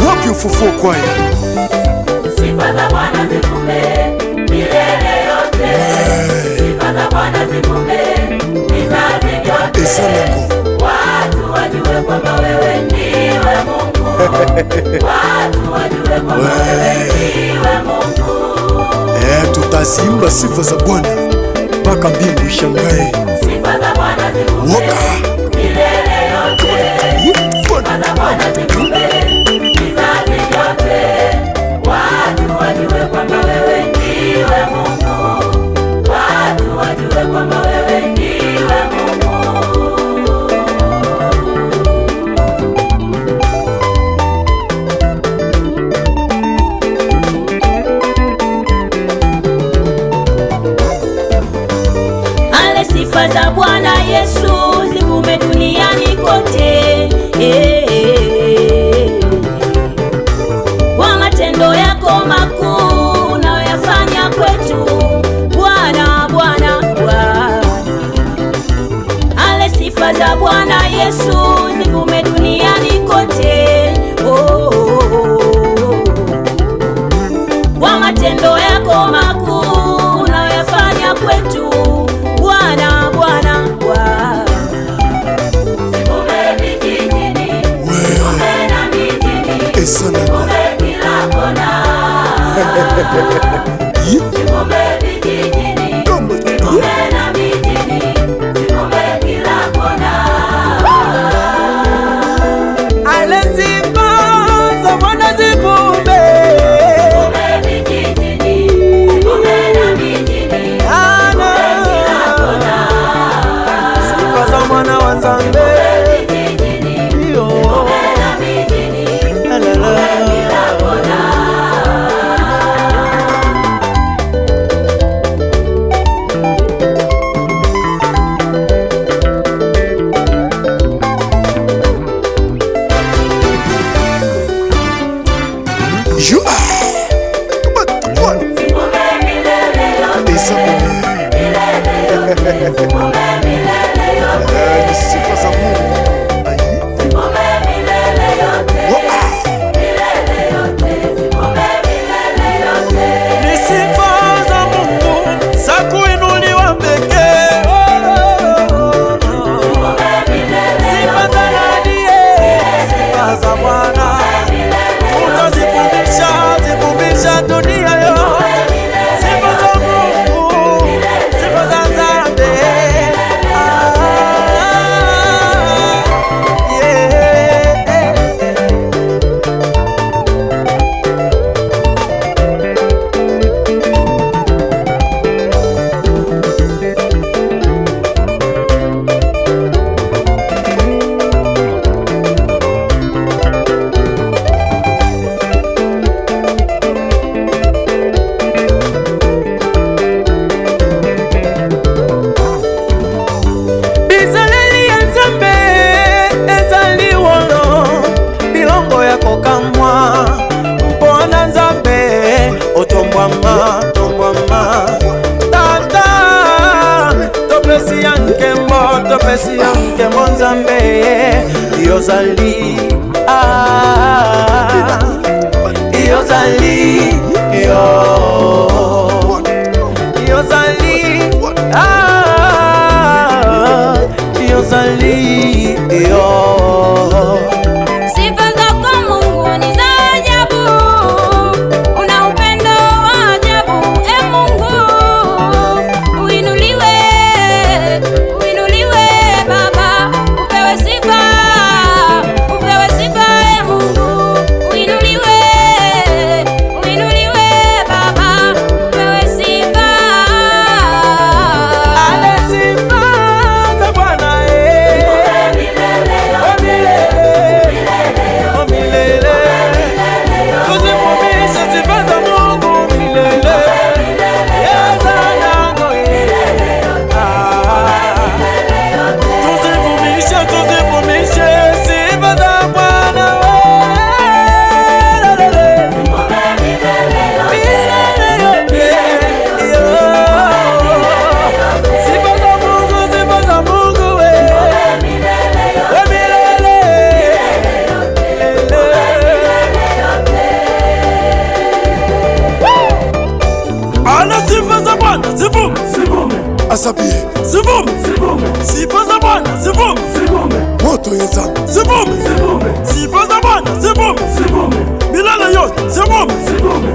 Wapi ufufuo kwaya? Sifa za Bwana zivume milele yote. Sifa za Bwana zivume vizazi vyote. Watu wajue kwamba wewe ndiwe Mungu. Watu wajue kwamba wewe ndiwe Mungu. Tutaziimba sifa za Bwana mpaka mbingu ishangae. Sifa za Bwana zivume milele yote. Sifa za Bwana zivume vizazi vyote. Watu wajue kwamba wewe ndiwe Mungu. Watu wajue kwamba wewe ndiwe Mungu. Ale sifa za Bwana Yesu zivume duniani kote. Kwa matendo yako makuu unayoyafanya kwetu Bwana, Bwana, Bwana. Ale sifa za Bwana Yesu zivume duniani kote. Kwa matendo yako makuu unayoyafanya kwetu Bwana, Bwana, Bwana. Zivume vijijini, zivume na mijini, zivume kila kona. Zivume vijijini, zivume na mijini, zivume kila kona. Ale sifa za Bwana zivume. Zivume vijijini, zivume na mijini, zivume kila kona. Sifa za Mwana wa Nzambe. Sifa za Mungu. Ni sifa za Mungu za kuinuliwa pekee. Sifa za nani? Sifa za Bwana. Utazivumisha dunia yote. Sifa za Mungu, sifa za Nzambe. Bizaleli ya Nzambe ezaliwolo bilongo ya kokamwa mpona Nzambe otombwama tombwama tata topesi ya nkembo Nzambe yozali yozali yozali yozali Sifa zako Mungu ni za ajabu, una upendo wa ajabu. Mungu uinuliwe, uinuliwe Baba, upewe sifa, upewe sifa. Mungu uinuliwe, uinuliwe Baba. zivume, sifa za Bwana zivume, milele yote zivume, zivume.